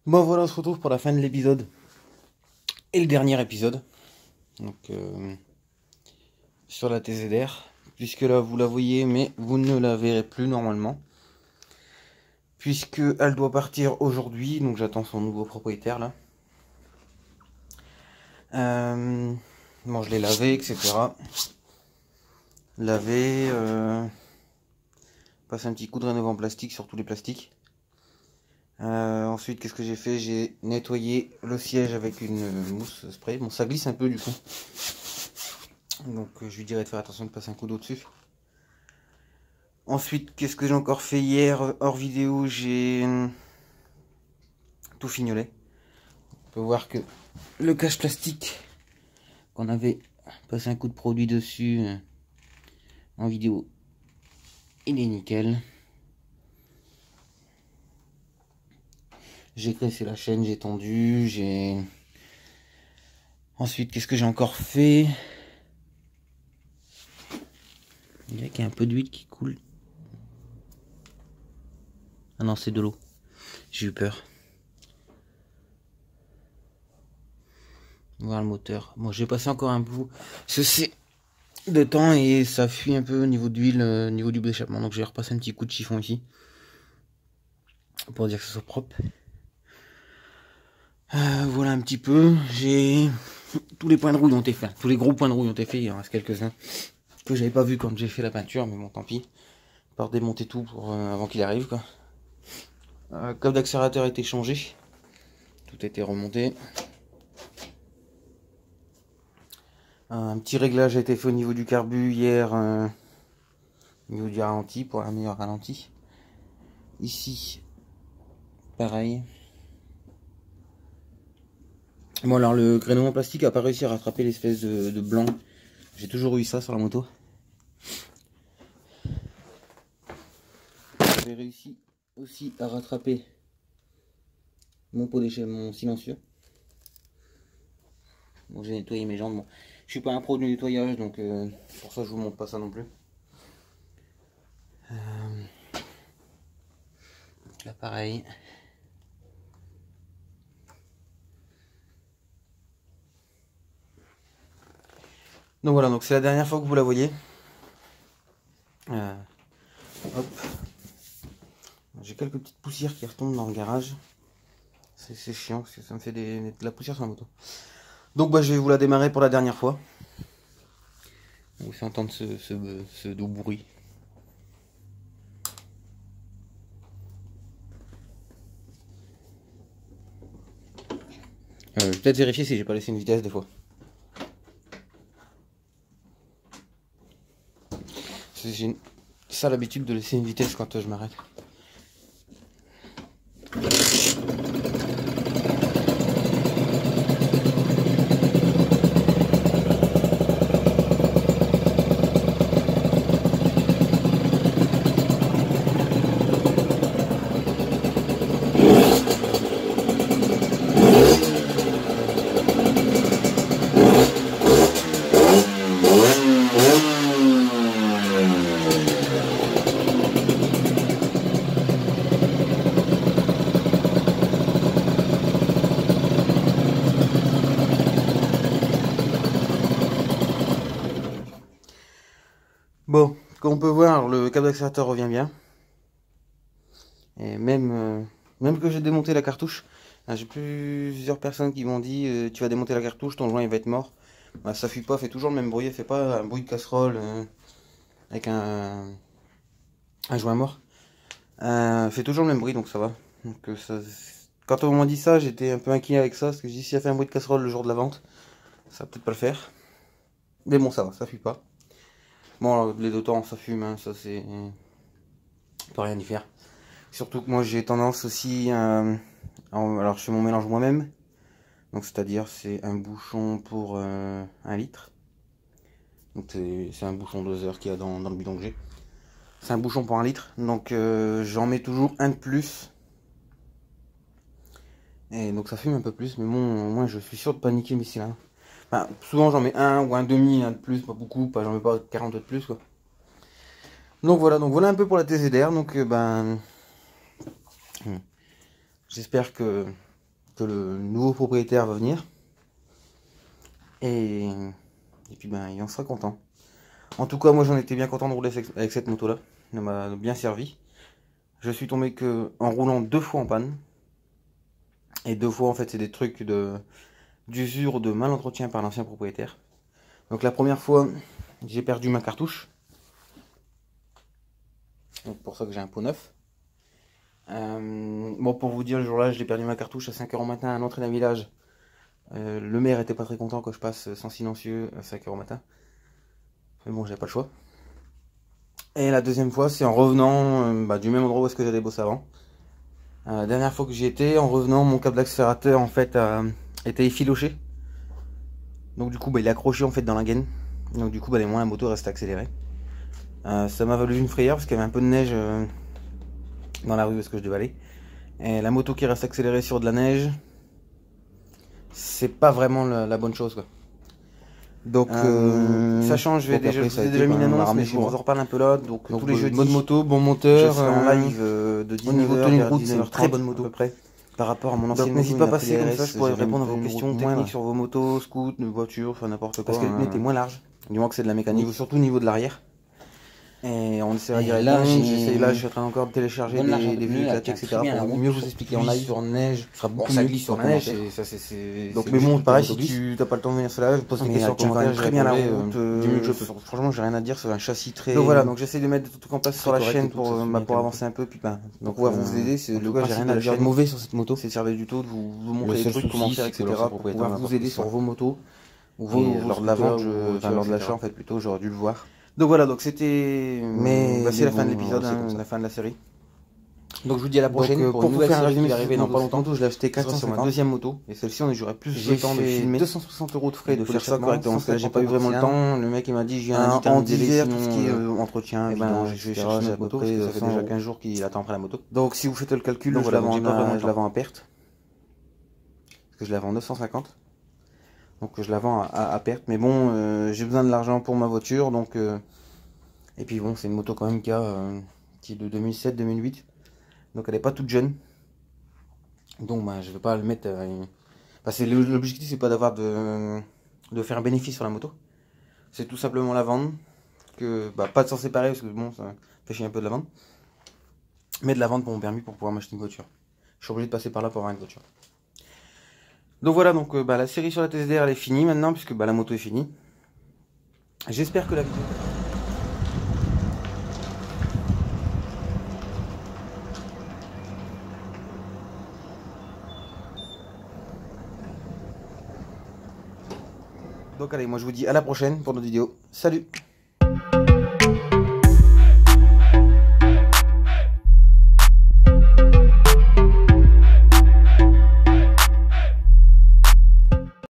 Bon voilà, on se retrouve pour la fin de l'épisode et le dernier épisode, donc sur la TZR, puisque là vous la voyez mais vous ne la verrez plus normalement, puisque elle doit partir aujourd'hui, donc j'attends son nouveau propriétaire là. Bon, je l'ai lavé, etc. Lavé, passé un petit coup de rénov en plastique sur tous les plastiques. Ensuite, qu'est-ce que j'ai fait? J'ai nettoyé le siège avec une mousse spray. Bon, ça glisse un peu du coup. Donc, je lui dirais de faire attention de passer un coup d'eau dessus. Ensuite, qu'est-ce que j'ai encore fait hier hors vidéo? J'ai tout fignolé. On peut voir que le cache plastique qu'on avait passé un coup de produit dessus en vidéo, il est nickel. J'ai graissé la chaîne, j'ai tendu, j'ai... Ensuite, qu'est-ce que j'ai encore fait? Il y a qu'il y a un peu d'huile qui coule. Ah non, c'est de l'eau. J'ai eu peur. Voir le moteur. Bon, j'ai passé encore un bout de temps et ça fuit un peu au niveau d'huile, au niveau du d'échappement. Donc, j'ai repassé un petit coup de chiffon ici pour dire que ce soit propre. Voilà un petit peu. J'ai tous les points de rouille ont été faits. Tous les gros points de rouille ont été faits. Il en reste quelques-uns que j'avais pas vu quand j'ai fait la peinture, mais bon, tant pis. Par démonter tout pour avant qu'il arrive, quoi. Câble d'accélérateur a été changé. Tout a été remonté. Un petit réglage a été fait au niveau du carbu hier, au niveau du ralenti, pour un meilleur ralenti. Ici, pareil. Bon, alors le grénement plastique a pas réussi à rattraper l'espèce de blanc. J'ai toujours eu ça sur la moto. J'ai réussi aussi à rattraper mon pot d'échelle, mon silencieux. Bon, j'ai nettoyé mes jantes. Bon, je suis pas un pro du nettoyage, donc pour ça je vous montre pas ça non plus. Là pareil. Donc voilà, donc c'est la dernière fois que vous la voyez. Hop. J'ai quelques petites poussières qui retombent dans le garage. C'est chiant parce que ça me fait de la poussière sur la moto. Donc bah, je vais vous la démarrer pour la dernière fois. On vous fait entendre ce doux bruit. Je vais peut-être vérifier si j'ai pas laissé une vitesse des fois. J'ai ça l'habitude de laisser une vitesse quand je m'arrête. Bon, comme on peut voir, le câble d'accélérateur revient bien. Et même que j'ai démonté la cartouche, j'ai plusieurs personnes qui m'ont dit tu vas démonter la cartouche, ton joint il va être mort. Bah, ça fuit pas, fait toujours le même bruit, fait pas un bruit de casserole avec un joint mort. Fait toujours le même bruit, donc ça va. Donc, quand on m'a dit ça, j'étais un peu inquiet avec ça, parce que je dis si ça fait un bruit de casserole le jour de la vente, ça va peut-être pas le faire. Mais bon, ça va, ça fuit pas. Bon, alors, les deux temps, ça fume, hein, ça c'est... On peut rien y faire. Surtout que moi j'ai tendance aussi alors je fais mon mélange moi-même. Donc c'est-à-dire c'est un bouchon pour 1 litre. Donc c'est un bouchon doseur qu'il y a dans le bidon que j'ai. C'est un bouchon pour 1 litre. Donc j'en mets toujours un de plus. Et donc ça fume un peu plus. Mais bon, au moins je suis sûr de paniquer ici là. Enfin, souvent j'en mets un ou un demi, un de plus, pas beaucoup, pas, j'en mets pas 40 de plus quoi. Donc voilà un peu pour la TZR. Donc j'espère que le nouveau propriétaire va venir. Et puis ben il en sera content. En tout cas moi j'en étais bien content de rouler avec cette moto là. Elle m'a bien servi. Je suis tombé que en roulant 2 fois en panne. Et 2 fois en fait c'est des trucs d'usure ou de mal entretien par l'ancien propriétaire. Donc la première fois j'ai perdu ma cartouche. Donc pour ça que j'ai un pot neuf. Bon pour vous dire le jour là j'ai perdu ma cartouche à 5h au matin à l'entrée d'un village. Le maire était pas très content que je passe sans silencieux à 5h au matin. Mais bon j'avais pas le choix. Et la deuxième fois c'est en revenant du même endroit où est-ce que j'allais bosser avant. La dernière fois que j'y étais, en revenant, mon câble d'accélérateur en fait était effiloché. Donc du coup il est accroché en fait dans la gaine. Donc du coup les moins la moto reste accélérée. Ça m'a valu une frayeur parce qu'il y avait un peu de neige dans la rue où est-ce que je devais aller. Et la moto qui reste accélérée sur de la neige, c'est pas vraiment la bonne chose quoi. Donc sachant, je vous ai déjà mis une annonce, mais je vous en reparle un peu là. Donc tous les jeudis, mode moto, bon moteur, je serai en live de 19h à 19h, très bonne moto à peu près. Par rapport à mon ancienne moto, n'hésitez pas à passer comme ça, je pourrais répondre à vos questions techniques sur vos motos, scooters, voitures, enfin n'importe quoi. Parce que le nez est moins large, du moins que c'est de la mécanique, surtout au niveau de l'arrière. Et on essaiera d'y répondre. Là, je suis en train encore de télécharger des vues éclatées, etc. pour mieux vous expliquer en live sur neige. Ce sera beaucoup mieux glisse sur la neige. Donc, mais bon, pareil, si tu n'as pas le temps de venir sur la live, pose des questions en commentaire. Très bien la route, du mieux que je peux. Franchement, j'ai rien à dire sur un châssis très. Donc voilà, donc j'essaie de mettre des trucs en place sur la chaîne pour avancer un peu. Puis donc pouvoir vous aider. C'est le cas, j'ai rien à dire de mauvais sur cette moto. C'est de servir du tout, de vous montrer des trucs, comment faire, etc. pour pouvoir vous aider sur vos motos. Ou lors de la vente, lors de l'achat en fait plutôt, j'aurais dû le voir. Donc voilà, donc c'était. C'est la fin de l'épisode, la fin de la série. Donc je vous dis à la prochaine pour vous faire un résumé arrivé dans pas longtemps. Je l'ai acheté 400 sur ma deuxième moto et celle-ci j'aurais plus de temps de filmer. 260 € de frais de faire ça correctement. J'ai pas eu vraiment le temps. Le mec il m'a dit je viens en d'hiver tout ce qui est entretien. Et ben je vais chercher ma moto. Ça fait déjà 15 jours qu'il attend après la moto. Donc si vous faites le calcul, je la vends à perte. Parce que je la vends 950. Donc je la vends à perte. Mais bon, j'ai besoin de l'argent pour ma voiture. Donc et puis bon, c'est une moto quand même qui est de 2007-2008. Donc elle n'est pas toute jeune. Donc je ne vais pas le mettre. L'objectif c'est pas d'avoir de faire un bénéfice sur la moto. C'est tout simplement la vendre. Pas de s'en séparer parce que bon, ça fait chier un peu de la vendre. Mais de la vendre pour mon permis pour pouvoir m'acheter une voiture. Je suis obligé de passer par là pour avoir une voiture. Donc voilà, donc la série sur la TZR elle est finie maintenant puisque la moto est finie. J'espère que la vidéo... Donc allez, moi je vous dis à la prochaine pour notre vidéo. Salut!